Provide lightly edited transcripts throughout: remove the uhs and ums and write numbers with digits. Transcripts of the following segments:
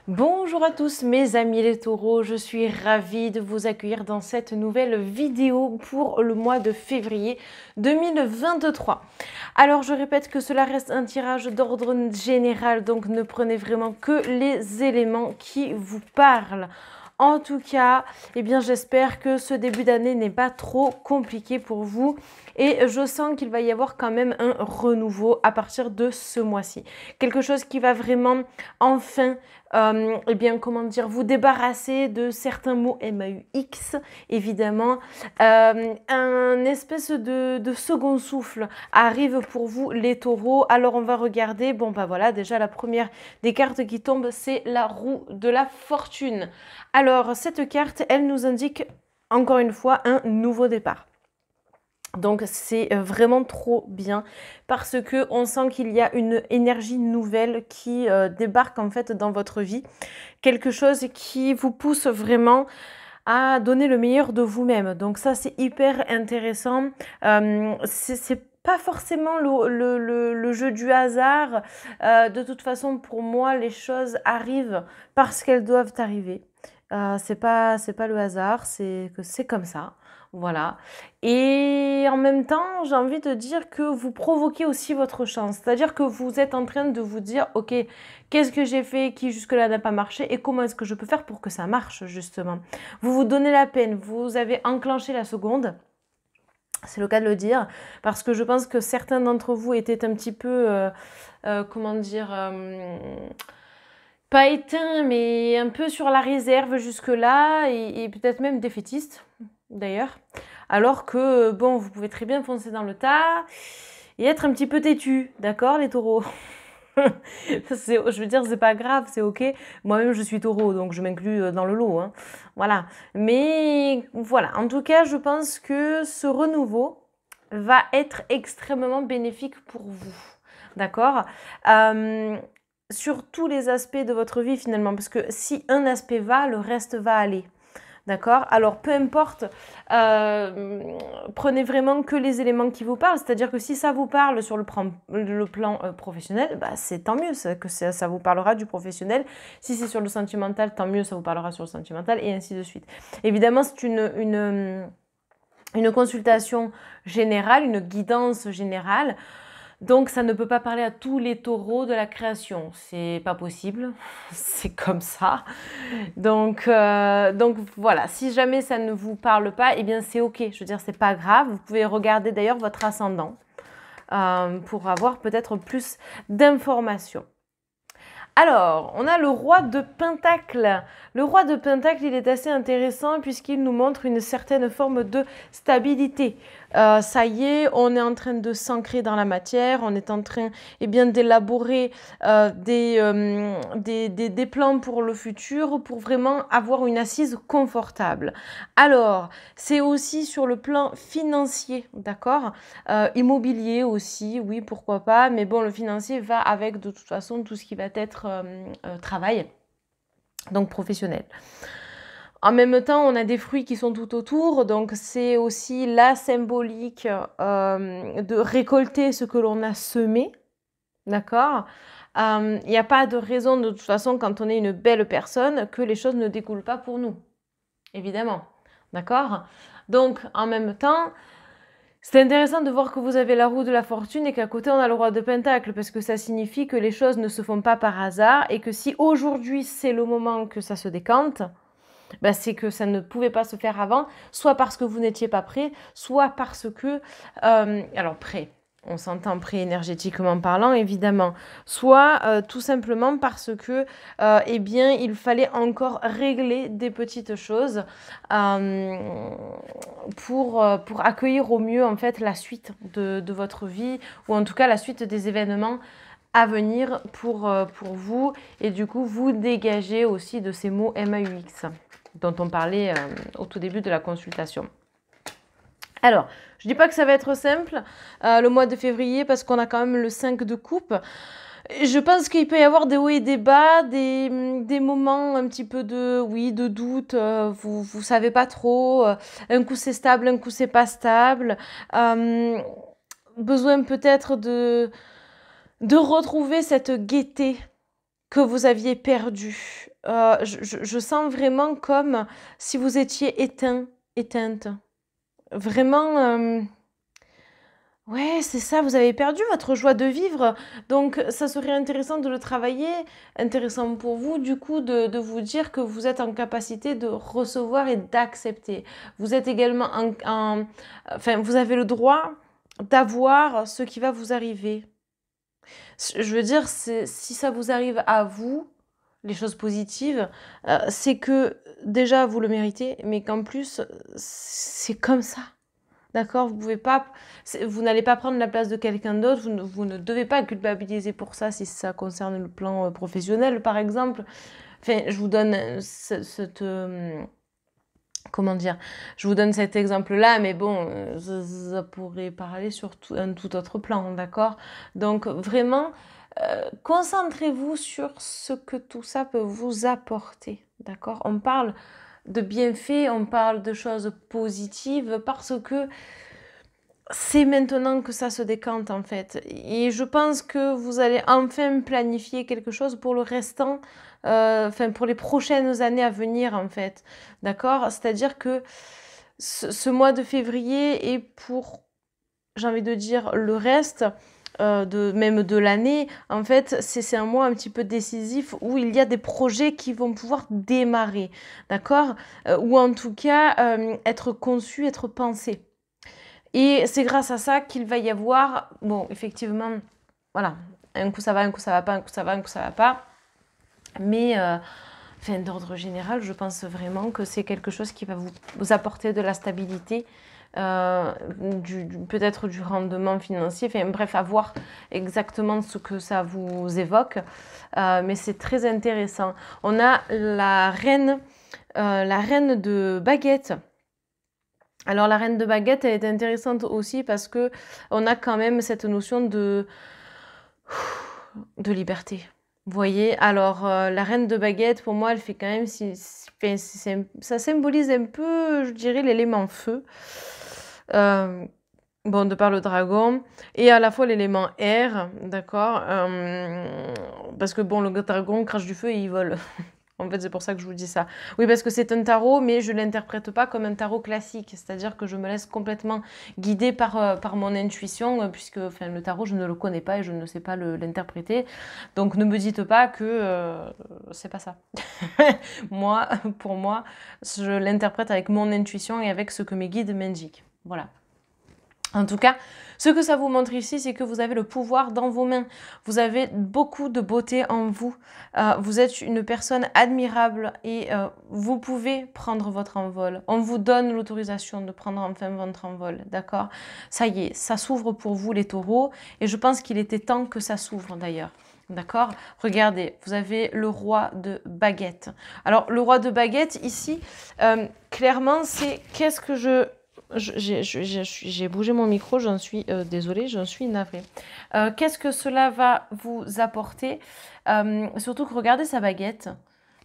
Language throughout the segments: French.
Bonjour à tous mes amis les taureaux, je suis ravie de vous accueillir dans cette nouvelle vidéo pour le mois de février 2023. Alors je répète que cela reste un tirage d'ordre général, donc ne prenez vraiment que les éléments qui vous parlent. En tout cas, eh bien, j'espère que ce début d'année n'est pas trop compliqué pour vous et je sens qu'il va y avoir quand même un renouveau à partir de ce mois-ci. Quelque chose qui va vraiment enfin eh bien, comment dire, vous débarrasser de certains mots MAUX, évidemment. Un espèce de second souffle arrive pour vous, les taureaux. Alors, on va regarder, bon, bah voilà, déjà, la première des cartes qui tombe, c'est la roue de la fortune. Alors, cette carte, elle nous indique, encore une fois, un nouveau départ. Donc c'est vraiment trop bien parce que on sent qu'il y a une énergie nouvelle qui débarque en fait dans votre vie. Quelque chose qui vous pousse vraiment à donner le meilleur de vous-même. Donc ça c'est hyper intéressant. C'est pas forcément le jeu du hasard. De toute façon pour moi les choses arrivent parce qu'elles doivent arriver. C'est pas le hasard, c'est que c'est comme ça. Voilà. Et en même temps, j'ai envie de dire que vous provoquez aussi votre chance. C'est-à-dire que vous êtes en train de vous dire, ok, qu'est-ce que j'ai fait qui jusque-là n'a pas marché et comment est-ce que je peux faire pour que ça marche, justement. Vous vous donnez la peine, vous avez enclenché la seconde. C'est le cas de le dire, parce que je pense que certains d'entre vous étaient un petit peu, comment dire, pas éteints, mais un peu sur la réserve jusque-là, et peut-être même défaitistes, d'ailleurs. Alors que, bon, vous pouvez très bien foncer dans le tas et être un petit peu têtu, d'accord, les taureaux? Je veux dire, c'est pas grave, c'est ok. Moi-même, je suis taureau, donc je m'inclus dans le lot, hein. Voilà. Mais voilà, en tout cas, je pense que ce renouveau va être extrêmement bénéfique pour vous, d'accord? Sur tous les aspects de votre vie finalement, parce que si un aspect va, le reste va aller. D'accord? Alors, peu importe, prenez vraiment que les éléments qui vous parlent. C'est-à-dire que si ça vous parle sur le plan professionnel, bah, c'est tant mieux que ça vous parlera du professionnel. Si c'est sur le sentimental, tant mieux, ça vous parlera sur le sentimental, et ainsi de suite. Évidemment, c'est une consultation générale, une guidance générale. Donc, ça ne peut pas parler à tous les taureaux de la création. C'est pas possible. C'est comme ça. Donc voilà, si jamais ça ne vous parle pas, eh bien c'est ok. Je veux dire, c'est pas grave. Vous pouvez regarder d'ailleurs votre ascendant pour avoir peut-être plus d'informations. Alors, on a le roi de Pentacle. Le roi de Pentacle, il est assez intéressant puisqu'il nous montre une certaine forme de stabilité. Ça y est, on est en train de s'ancrer dans la matière, on est en train d'élaborer des plans pour le futur pour vraiment avoir une assise confortable. Alors, c'est aussi sur le plan financier, d'accord? Immobilier aussi, oui, pourquoi pas, mais bon, le financier va avec de toute façon tout ce qui va être travail, donc professionnel. En même temps, on a des fruits qui sont tout autour, donc c'est aussi la symbolique de récolter ce que l'on a semé, d'accord? Il n'y a pas de raison de toute façon, quand on est une belle personne, que les choses ne découlent pas pour nous, évidemment, d'accord? Donc, en même temps, c'est intéressant de voir que vous avez la roue de la fortune et qu'à côté on a le roi de Pentacle, parce que ça signifie que les choses ne se font pas par hasard et que si aujourd'hui c'est le moment que ça se décante, ben c'est que ça ne pouvait pas se faire avant, soit parce que vous n'étiez pas prêt, soit parce que... alors prêt, on s'entend prêt énergétiquement parlant évidemment, soit tout simplement parce que eh bien il fallait encore régler des petites choses pour accueillir au mieux en fait la suite de votre vie, ou en tout cas la suite des événements à venir pour vous, et du coup vous dégagez aussi de ces mots MAUX dont on parlait au tout début de la consultation. Alors, je ne dis pas que ça va être simple le mois de février, parce qu'on a quand même le 5 de coupe. Je pense qu'il peut y avoir des hauts et des bas, des moments un petit peu de doute, vous savez pas trop, un coup c'est stable, un coup c'est pas stable, besoin peut-être de retrouver cette gaieté que vous aviez perdu. Je sens vraiment comme si vous étiez éteint, éteinte. Vraiment, ouais, c'est ça, vous avez perdu votre joie de vivre. Donc, ça serait intéressant de le travailler, intéressant pour vous, du coup, de vous dire que vous êtes en capacité de recevoir et d'accepter. Vous êtes également enfin, vous avez le droit d'avoir ce qui va vous arriver. Je veux dire, si ça vous arrive à vous, les choses positives, c'est que déjà vous le méritez, mais qu'en plus, c'est comme ça. D'accord? Vous pouvez pas, vous n'allez pas prendre la place de quelqu'un d'autre, vous ne devez pas culpabiliser pour ça si ça concerne le plan professionnel, par exemple. Enfin, je vous donne cette, comment dire, je vous donne cet exemple-là, mais bon, ça pourrait parler sur un tout autre plan, d'accord? Donc vraiment, concentrez-vous sur ce que tout ça peut vous apporter, d'accord? On parle de bienfaits, on parle de choses positives parce que c'est maintenant que ça se décante en fait. Et je pense que vous allez enfin planifier quelque chose pour le restant, enfin pour les prochaines années à venir en fait. D'accord? C'est-à-dire que ce mois de février est pour, j'ai envie de dire, le reste. Même de l'année, en fait, c'est un mois un petit peu décisif où il y a des projets qui vont pouvoir démarrer, d'accord? Ou en tout cas, être conçus, être pensés. Et c'est grâce à ça qu'il va y avoir, bon, effectivement, voilà, un coup ça va, un coup ça va pas, un coup ça va, un coup ça va pas. Mais, enfin, d'ordre général, je pense vraiment que c'est quelque chose qui va vous apporter de la stabilité, peut-être du rendement financier, enfin bref, à voir exactement ce que ça vous évoque. Mais c'est très intéressant. On a la reine de baguette. Alors la reine de baguette, elle est intéressante aussi parce que on a quand même cette notion de liberté. Vous voyez, alors la reine de baguette, pour moi, elle fait quand même, ça symbolise un peu, je dirais, l'élément feu. Bon, de par le dragon, et à la fois l'élément air, d'accord, parce que bon, le dragon crache du feu et il vole. En fait, c'est pour ça que je vous dis ça. Oui, parce que c'est un tarot, mais je ne l'interprète pas comme un tarot classique. C'est-à-dire que je me laisse complètement guider par mon intuition, puisque enfin, le tarot, je ne le connais pas et je ne sais pas l'interpréter. Donc, ne me dites pas que c'est pas ça. Moi, pour moi, je l'interprète avec mon intuition et avec ce que mes guides m'indiquent. Voilà. En tout cas, ce que ça vous montre ici, c'est que vous avez le pouvoir dans vos mains. Vous avez beaucoup de beauté en vous. Vous êtes une personne admirable et vous pouvez prendre votre envol. On vous donne l'autorisation de prendre enfin votre envol, d'accord? Ça y est, ça s'ouvre pour vous les taureaux et je pense qu'il était temps que ça s'ouvre d'ailleurs. D'accord? Regardez, vous avez le roi de baguette. Alors, le roi de baguette, ici, clairement, c'est qu'est-ce que j'ai bougé mon micro, j'en suis désolée, j'en suis navrée. Qu'est-ce que cela va vous apporter? Surtout que regardez sa baguette.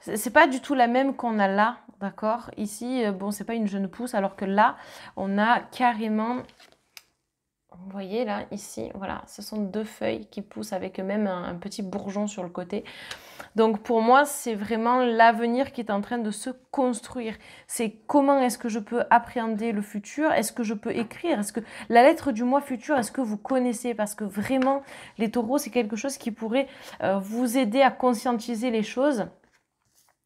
C'est pas du tout la même qu'on a là, d'accord? Ici, bon, c'est pas une jeune pousse, alors que là, on a carrément... Vous voyez là, ici, voilà, ce sont deux feuilles qui poussent avec même un petit bourgeon sur le côté. Donc pour moi, c'est vraiment l'avenir qui est en train de se construire. C'est comment est-ce que je peux appréhender le futur? Est-ce que je peux écrire? Est-ce que la lettre du mois futur, est-ce que vous connaissez? Parce que vraiment, les taureaux, c'est quelque chose qui pourrait vous aider à conscientiser les choses.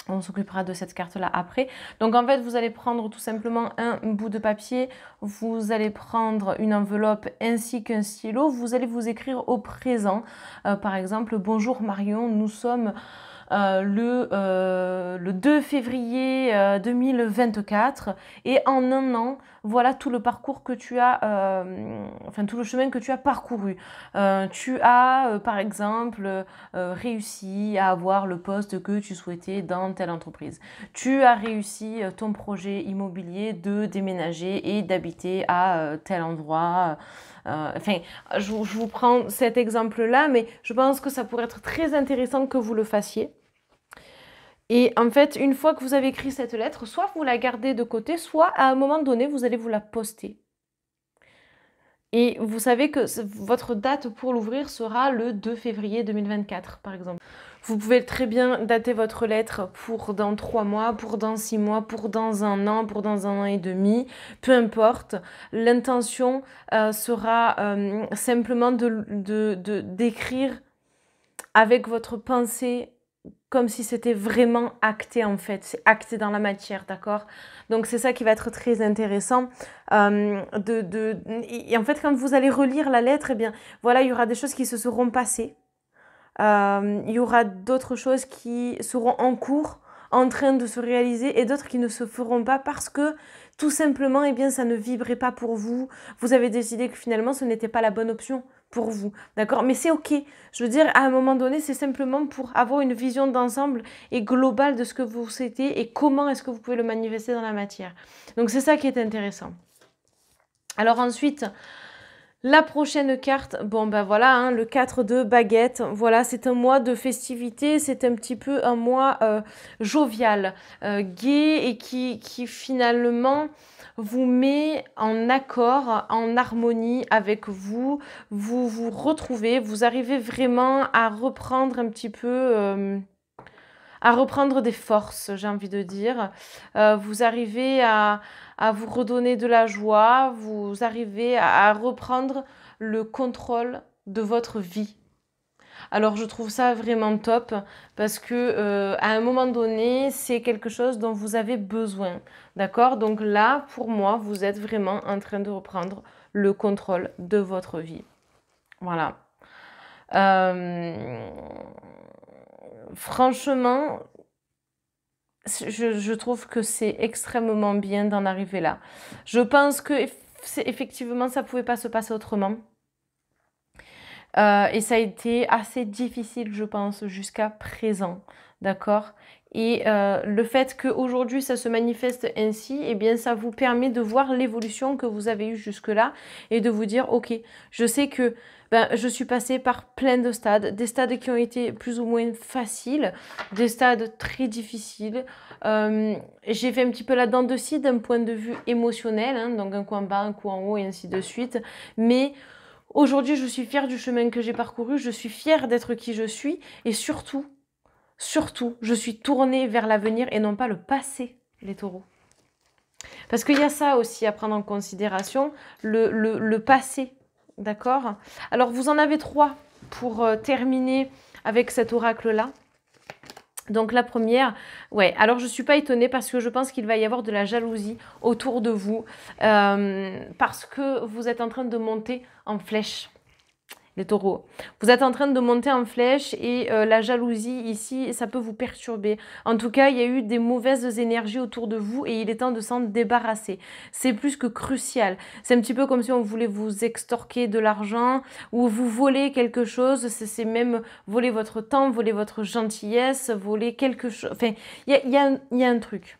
On s'occupera de cette carte-là après. Donc en fait, vous allez prendre tout simplement un bout de papier, vous allez prendre une enveloppe ainsi qu'un stylo, vous allez vous écrire au présent. Par exemple, bonjour Marion, nous sommes le 2 février 2024 et en un an, voilà tout le parcours que tu as, enfin tout le chemin que tu as parcouru. Tu as par exemple réussi à avoir le poste que tu souhaitais dans telle entreprise. Tu as réussi ton projet immobilier de déménager et d'habiter à tel endroit. Enfin, je vous prends cet exemple-là, mais je pense que ça pourrait être très intéressant que vous le fassiez. Et en fait, une fois que vous avez écrit cette lettre, soit vous la gardez de côté, soit à un moment donné, vous allez vous la poster. Et vous savez que votre date pour l'ouvrir sera le 2 février 2024, par exemple. Vous pouvez très bien dater votre lettre pour dans 3 mois, pour dans 6 mois, pour dans un an, pour dans un an et demi, peu importe. L'intention sera simplement d'écrire avec votre pensée comme si c'était vraiment acté en fait, c'est acté dans la matière, d'accord? Donc c'est ça qui va être très intéressant. Et en fait, quand vous allez relire la lettre, eh bien, voilà, il y aura des choses qui se seront passées. Il y aura d'autres choses qui seront en cours, en train de se réaliser, et d'autres qui ne se feront pas parce que tout simplement, eh bien, ça ne vibrait pas pour vous. Vous avez décidé que finalement, ce n'était pas la bonne option pour vous, d'accord? Mais c'est ok. Je veux dire, à un moment donné, c'est simplement pour avoir une vision d'ensemble et globale de ce que vous souhaitez et comment est-ce que vous pouvez le manifester dans la matière. Donc, c'est ça qui est intéressant. Alors ensuite, la prochaine carte, bon ben voilà, hein, le 4 de baguette, voilà, c'est un mois de festivité, c'est un petit peu un mois jovial, gai et qui finalement vous met en accord, en harmonie avec vous, vous vous retrouvez, vous arrivez vraiment à reprendre un petit peu... à reprendre des forces, j'ai envie de dire. Vous arrivez à vous redonner de la joie, vous arrivez à reprendre le contrôle de votre vie. Alors je trouve ça vraiment top parce que à un moment donné, c'est quelque chose dont vous avez besoin. D'accord? Donc là, pour moi, vous êtes vraiment en train de reprendre le contrôle de votre vie. Voilà. Franchement, je trouve que c'est extrêmement bien d'en arriver là. Je pense que effectivement, ça ne pouvait pas se passer autrement. Et ça a été assez difficile, je pense, jusqu'à présent. D'accord? Et le fait qu'aujourd'hui, ça se manifeste ainsi, eh bien, ça vous permet de voir l'évolution que vous avez eue jusque-là et de vous dire, ok, je sais que je suis passée par plein de stades, des stades qui ont été plus ou moins faciles, des stades très difficiles. J'ai fait un petit peu la dent de scie d'un point de vue émotionnel, hein, donc un coup en bas, un coup en haut et ainsi de suite. Mais aujourd'hui, je suis fière du chemin que j'ai parcouru, je suis fière d'être qui je suis et surtout, je suis tournée vers l'avenir et non pas le passé, les taureaux. Parce qu'il y a ça aussi à prendre en considération, le passé, d'accord? Alors, vous en avez 3 pour terminer avec cet oracle-là. Donc la première, ouais, alors je ne suis pas étonnée parce que je pense qu'il va y avoir de la jalousie autour de vous parce que vous êtes en train de monter en flèche. Les taureaux. Vous êtes en train de monter en flèche et la jalousie ici, ça peut vous perturber. En tout cas, il y a eu des mauvaises énergies autour de vous et il est temps de s'en débarrasser. C'est plus que crucial. C'est un petit peu comme si on voulait vous extorquer de l'argent ou vous voler quelque chose. C'est même voler votre temps, voler votre gentillesse, voler quelque chose. Enfin, il y a un truc.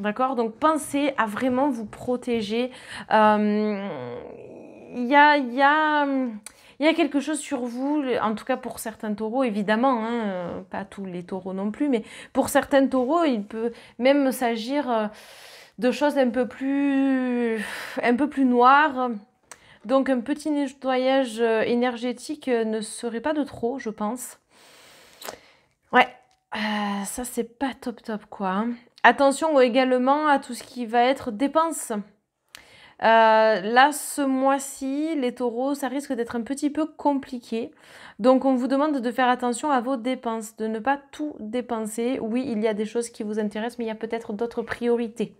D'accord? Donc, pensez à vraiment vous protéger. Il y a quelque chose sur vous, en tout cas pour certains taureaux, évidemment, hein, pas tous les taureaux non plus, mais pour certains taureaux, il peut même s'agir de choses un peu plus noires. Donc un petit nettoyage énergétique ne serait pas de trop, je pense. Ouais, ça c'est pas top quoi. Hein. Attention également à tout ce qui va être dépenses. Là, ce mois-ci, les taureaux, ça risque d'être un petit peu compliqué. Donc, on vous demande de faire attention à vos dépenses, de ne pas tout dépenser. Oui, il y a des choses qui vous intéressent, mais il y a peut-être d'autres priorités.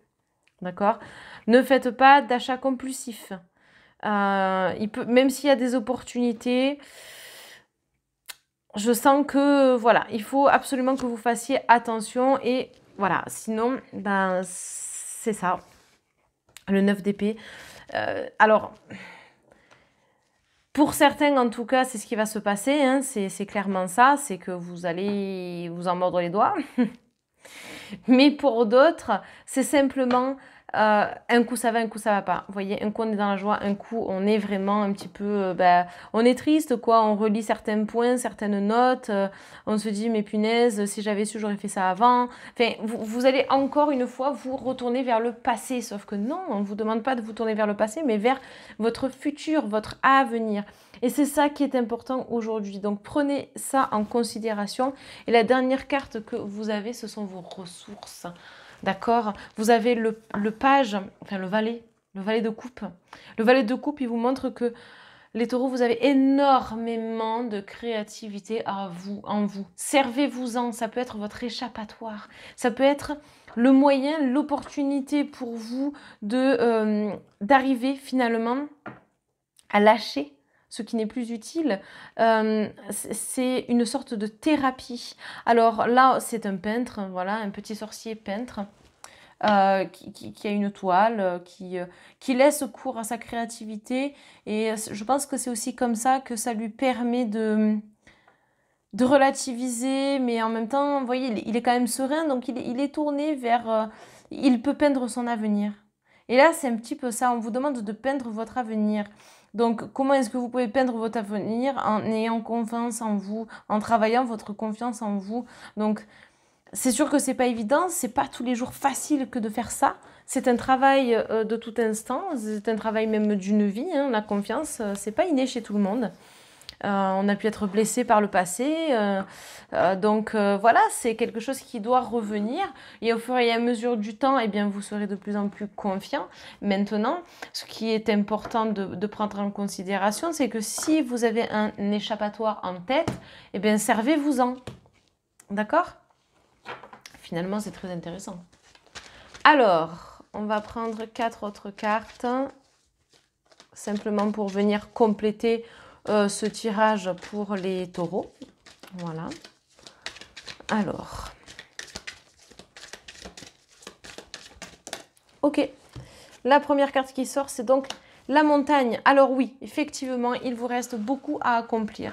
D'accord? Ne faites pas d'achat compulsif. Même s'il y a des opportunités, je sens que, voilà, il faut absolument que vous fassiez attention. Et voilà, sinon, c'est ça. Le 9 d'épée. Alors, pour certains, en tout cas, c'est ce qui va se passer. Hein, c'est clairement ça. C'est que vous allez vous en mordre les doigts. Mais pour d'autres, c'est simplement un coup ça va, un coup ça va pas. Vous voyez, un coup on est dans la joie, un coup on est vraiment un petit peu, on est triste quoi. On relit certains points, certaines notes, on se dit mais punaise, si j'avais su j'aurais fait ça avant. Enfin, vous allez encore une fois vous retourner vers le passé, sauf que non, on ne vous demande pas de vous tourner vers le passé, mais vers votre futur, votre avenir. Et c'est ça qui est important aujourd'hui. Donc prenez ça en considération. Et la dernière carte que vous avez, ce sont vos ressources. D'accord? Vous avez le page, enfin le valet de coupe. Le valet de coupe, il vous montre que les taureaux, vous avez énormément de créativité en vous. Servez-vous-en, ça peut être votre échappatoire. Ça peut être le moyen, l'opportunité pour vous d'arriver finalement à lâcher ce qui n'est plus utile. C'est une sorte de thérapie. Alors là, c'est un peintre, voilà, un petit sorcier peintre. Qui a une toile, qui laisse cours à sa créativité. Et je pense que c'est aussi comme ça que ça lui permet de relativiser, mais en même temps, vous voyez, il est quand même serein, donc il est tourné vers... il peut peindre son avenir. Et là, c'est un petit peu ça, on vous demande de peindre votre avenir. Donc, comment est-ce que vous pouvez peindre votre avenir en ayant confiance en vous, en travaillant votre confiance en vous. Donc, c'est sûr que c'est pas évident, c'est pas tous les jours facile que de faire ça. C'est un travail de tout instant, c'est un travail même d'une vie. Hein. La confiance, c'est pas inné chez tout le monde. On a pu être blessé par le passé, donc voilà, c'est quelque chose qui doit revenir. Et au fur et à mesure du temps, eh bien, vous serez de plus en plus confiant. Maintenant, ce qui est important de prendre en considération, c'est que si vous avez un échappatoire en tête, eh bien, servez-vous-en. D'accord ? Finalement, c'est très intéressant. Alors, on va prendre 4 autres cartes, simplement pour venir compléter ce tirage pour les taureaux. Voilà. Alors. Ok. La première carte qui sort, c'est donc la montagne. Alors oui, effectivement, il vous reste beaucoup à accomplir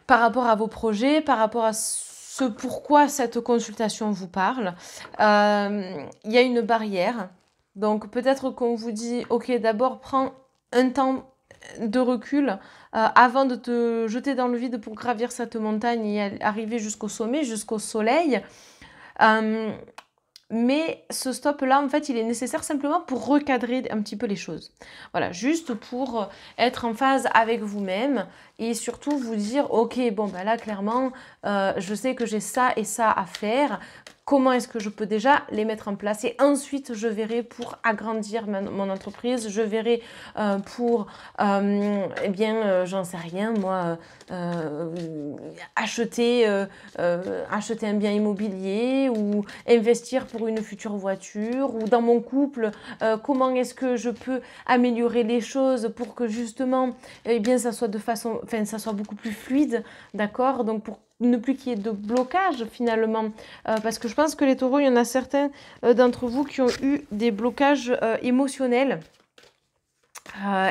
par rapport à vos projets, par rapport à ce pourquoi cette consultation vous parle. Il y a une barrière. Donc peut-être qu'on vous dit, ok, d'abord prends un temps de recul avant de te jeter dans le vide pour gravir cette montagne et arriver jusqu'au sommet, jusqu'au soleil. Mais ce stop-là, en fait, il est nécessaire simplement pour recadrer un petit peu les choses. Voilà, juste pour être en phase avec vous-même et surtout vous dire, ok, bon, ben là, clairement, je sais que j'ai ça et ça à faire. Comment est-ce que je peux déjà les mettre en place? Et ensuite, je verrai pour agrandir mon entreprise, je verrai pour, eh bien, j'en sais rien, moi, acheter un bien immobilier ou investir pour une future voiture, ou dans mon couple, comment est-ce que je peux améliorer les choses pour que justement, eh bien, ça soit ça soit beaucoup plus fluide, d'accord? Donc pour ne plus qu'il y ait de blocage finalement, parce que je pense que les taureaux, il y en a certains d'entre vous qui ont eu des blocages émotionnels.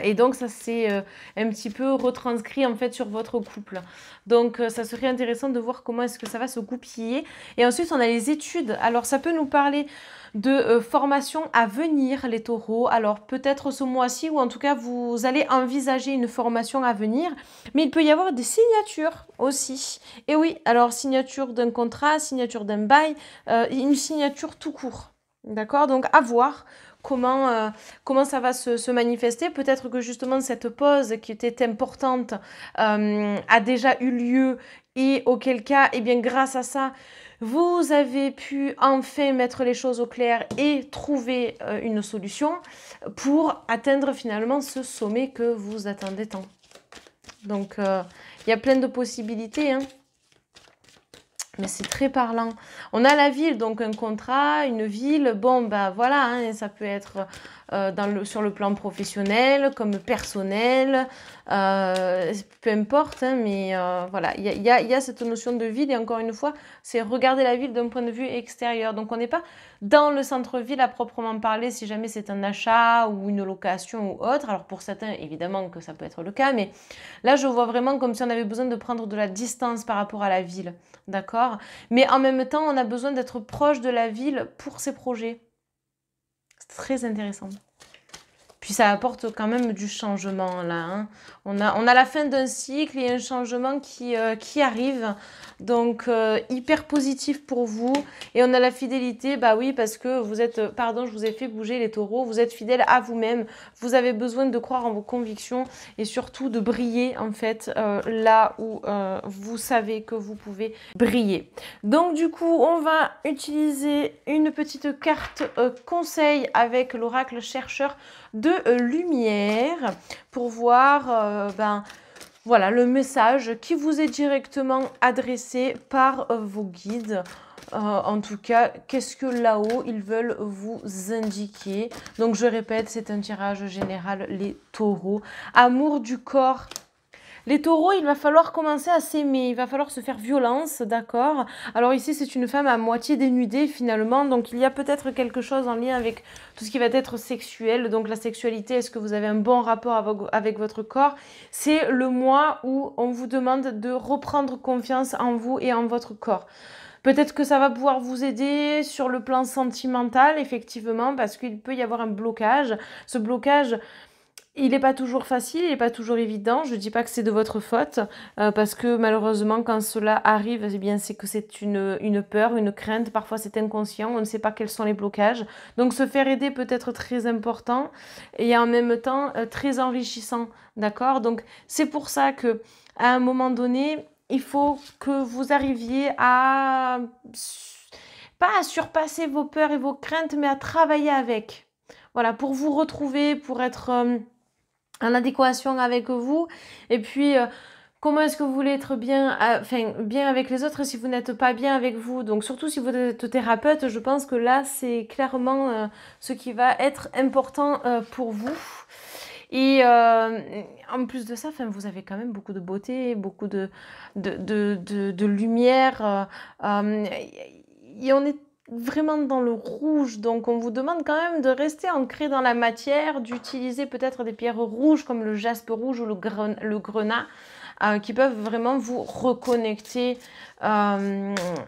Et donc ça s'est un petit peu retranscrit en fait sur votre couple. Donc ça serait intéressant de voir comment est-ce que ça va se goupiller. Et ensuite on a les études. Alors ça peut nous parler de formation à venir, les taureaux. Alors peut-être ce mois-ci, ou en tout cas vous allez envisager une formation à venir. Mais il peut y avoir des signatures aussi. Et oui, alors signature d'un contrat, signature d'un bail, une signature tout court. D'accord? Donc à voir comment ça va se manifester. Peut-être que justement cette pause qui était importante a déjà eu lieu, et auquel cas, eh bien, grâce à ça, vous avez pu enfin mettre les choses au clair et trouver une solution pour atteindre finalement ce sommet que vous attendez tant. Donc, il y a plein de possibilités, hein. Mais c'est très parlant. On a la ville, donc un contrat, une ville. Bon, ben voilà, hein, ça peut être sur le plan professionnel, comme personnel, peu importe, hein, mais voilà, il y a cette notion de ville. Et encore une fois, c'est regarder la ville d'un point de vue extérieur. Donc on n'est pas dans le centre-ville à proprement parler, si jamais c'est un achat ou une location ou autre. Alors pour certains, évidemment que ça peut être le cas, mais là je vois vraiment comme si on avait besoin de prendre de la distance par rapport à la ville. D'accord? Mais en même temps, on a besoin d'être proche de la ville pour ses projets. C'est très intéressant. Puis ça apporte quand même du changement là, hein. On a la fin d'un cycle et un changement qui arrive. Donc hyper positif pour vous. Et on a la fidélité, bah oui, parce que vous êtes, pardon, je vous ai fait bouger les taureaux, vous êtes fidèle à vous-même. Vous avez besoin de croire en vos convictions et surtout de briller en fait là où vous savez que vous pouvez briller. Donc du coup, on va utiliser une petite carte conseil avec l'oracle chercheur de lumière pour voir voilà, le message qui vous est directement adressé par vos guides. En tout cas, qu'est-ce que là-haut ils veulent vous indiquer? Donc je répète, c'est un tirage général, les taureaux. Amour du corps. Les taureaux, il va falloir commencer à s'aimer, il va falloir se faire violence, d'accord? Alors ici, c'est une femme à moitié dénudée finalement, donc il y a peut-être quelque chose en lien avec tout ce qui va être sexuel. Donc la sexualité, est-ce que vous avez un bon rapport avec votre corps? C'est le mois où on vous demande de reprendre confiance en vous et en votre corps. Peut-être que ça va pouvoir vous aider sur le plan sentimental, effectivement, parce qu'il peut y avoir un blocage. Ce blocage, il n'est pas toujours facile, il n'est pas toujours évident. Je ne dis pas que c'est de votre faute, parce que malheureusement, quand cela arrive, eh bien, c'est que c'est une peur, une crainte. Parfois, c'est inconscient, on ne sait pas quels sont les blocages. Donc, se faire aider peut être très important et en même temps très enrichissant, d'accord? Donc, c'est pour ça que à un moment donné, il faut que vous arriviez à, pas à surpasser vos peurs et vos craintes, mais à travailler avec. Voilà, pour vous retrouver, pour être en adéquation avec vous. Et puis, comment est-ce que vous voulez être bien, bien avec les autres si vous n'êtes pas bien avec vous? Donc, surtout si vous êtes thérapeute, je pense que là, c'est clairement ce qui va être important pour vous. Et en plus de ça, vous avez quand même beaucoup de beauté, beaucoup de lumière. Et on est vraiment dans le rouge, donc on vous demande quand même de rester ancré dans la matière, d'utiliser peut-être des pierres rouges comme le jaspe rouge ou le grenat, qui peuvent vraiment vous reconnecter à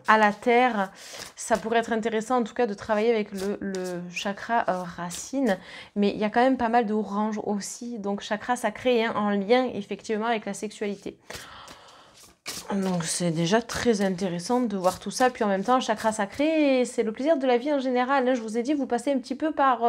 la terre. Ça pourrait être intéressant en tout cas de travailler avec le chakra racine, mais il y a quand même pas mal d'orange aussi, donc chakra sacré, hein, en lien effectivement avec la sexualité. Donc c'est déjà très intéressant de voir tout ça. Puis en même temps, chakra sacré, c'est le plaisir de la vie en général, hein. Je vous ai dit, vous passez un petit peu par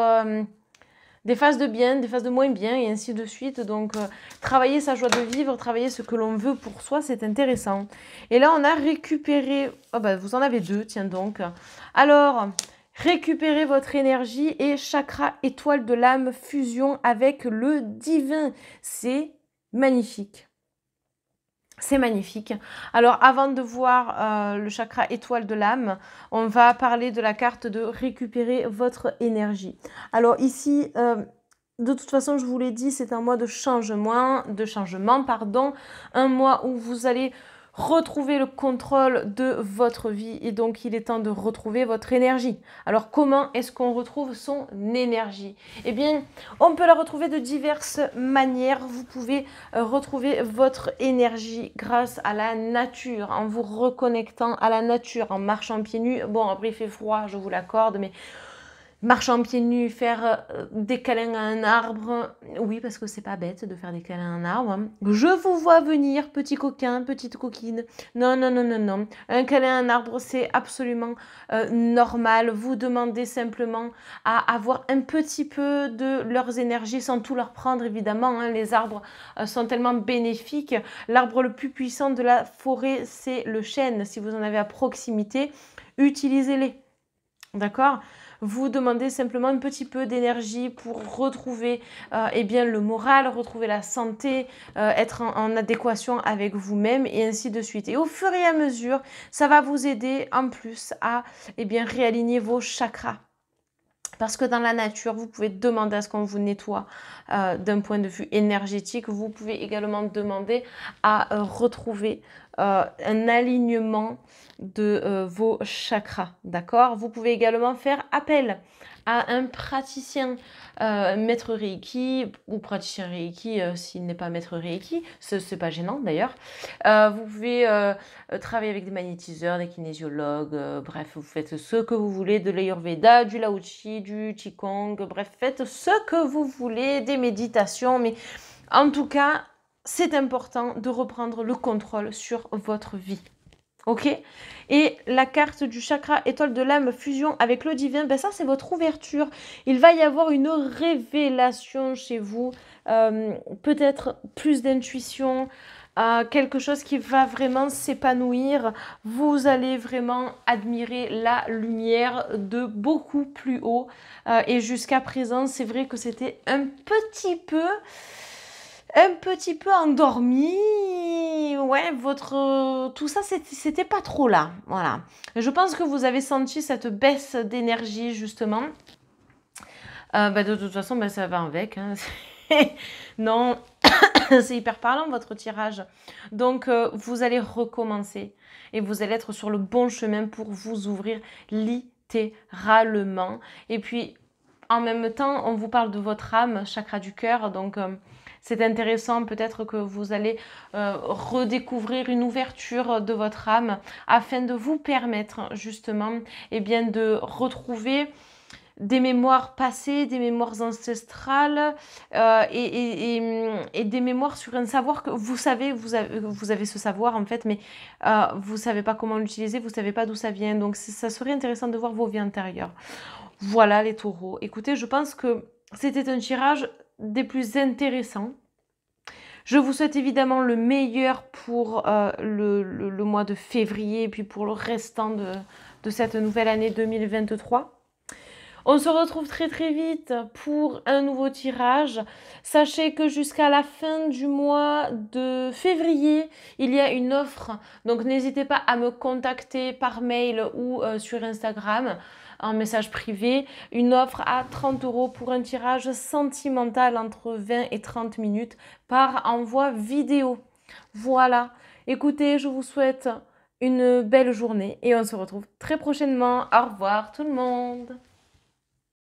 des phases de bien, des phases de moins bien, et ainsi de suite. Donc travailler sa joie de vivre, travailler ce que l'on veut pour soi, c'est intéressant. Et là, on a récupéré... Oh bah, vous en avez deux, tiens donc. Alors, récupérez votre énergie et chakra étoile de l'âme, fusion avec le divin. C'est magnifique. C'est magnifique. Alors, avant de voir le chakra étoile de l'âme, on va parler de la carte de récupérer votre énergie. Alors ici, de toute façon, je vous l'ai dit, c'est un mois de changement, pardon. Un mois où vous allez retrouver le contrôle de votre vie et donc il est temps de retrouver votre énergie. Alors comment est-ce qu'on retrouve son énergie? Eh bien, on peut la retrouver de diverses manières. Vous pouvez retrouver votre énergie grâce à la nature, en vous reconnectant à la nature, en marchant pieds nus. Bon, après il fait froid, je vous l'accorde, mais marchant pieds nus, faire des câlins à un arbre, oui, parce que c'est pas bête de faire des câlins à un arbre, hein. Je vous vois venir, petit coquin, petite coquine. Non, non, non, non, non. Un câlin à un arbre, c'est absolument normal. Vous demandez simplement à avoir un petit peu de leurs énergies sans tout leur prendre, évidemment, hein. Les arbres sont tellement bénéfiques. L'arbre le plus puissant de la forêt, c'est le chêne. Si vous en avez à proximité, utilisez-les. D'accord? Vous demandez simplement un petit peu d'énergie pour retrouver eh bien, le moral, retrouver la santé, être en adéquation avec vous-même et ainsi de suite. Et au fur et à mesure, ça va vous aider en plus à eh bien, réaligner vos chakras. Parce que dans la nature, vous pouvez demander à ce qu'on vous nettoie d'un point de vue énergétique. Vous pouvez également demander à retrouver un alignement de vos chakras, d'accord? Vous pouvez également faire appel à un praticien, maître Reiki ou praticien Reiki s'il n'est pas maître Reiki, c'est pas gênant d'ailleurs. Vous pouvez travailler avec des magnétiseurs, des kinésiologues, bref, vous faites ce que vous voulez, de l'Ayurveda, du Lao Chi, du Qigong, bref, faites ce que vous voulez, des méditations, mais en tout cas, c'est important de reprendre le contrôle sur votre vie. Ok? Et la carte du chakra étoile de l'âme fusion avec le divin, ben ça c'est votre ouverture. Il va y avoir une révélation chez vous, peut-être plus d'intuition, quelque chose qui va vraiment s'épanouir. Vous allez vraiment admirer la lumière de beaucoup plus haut. Et jusqu'à présent, c'est vrai que c'était un petit peu endormi. Ouais, tout ça, c'était pas trop là. Voilà. Je pense que vous avez senti cette baisse d'énergie, justement. De toute façon, ça va avec. Hein. Non, c'est hyper parlant, votre tirage. Donc, vous allez recommencer. Et vous allez être sur le bon chemin pour vous ouvrir littéralement. Et puis, en même temps, on vous parle de votre âme, chakra du cœur. Donc, c'est intéressant, peut-être que vous allez redécouvrir une ouverture de votre âme afin de vous permettre justement de retrouver des mémoires passées, des mémoires ancestrales et des mémoires sur un savoir que vous savez, vous avez ce savoir en fait, mais vous ne savez pas comment l'utiliser, vous ne savez pas d'où ça vient. Donc, ça serait intéressant de voir vos vies intérieures. Voilà les taureaux. Écoutez, je pense que c'était un tirage des plus intéressants. Je vous souhaite évidemment le meilleur pour le mois de février et puis pour le restant de cette nouvelle année 2023. On se retrouve très très vite pour un nouveau tirage. Sachez que jusqu'à la fin du mois de février, il y a une offre. Donc n'hésitez pas à me contacter par mail ou sur Instagram en message privé. Une offre à 30 € pour un tirage sentimental entre 20 et 30 minutes par envoi vidéo. Voilà. Écoutez, je vous souhaite une belle journée et on se retrouve très prochainement. Au revoir tout le monde.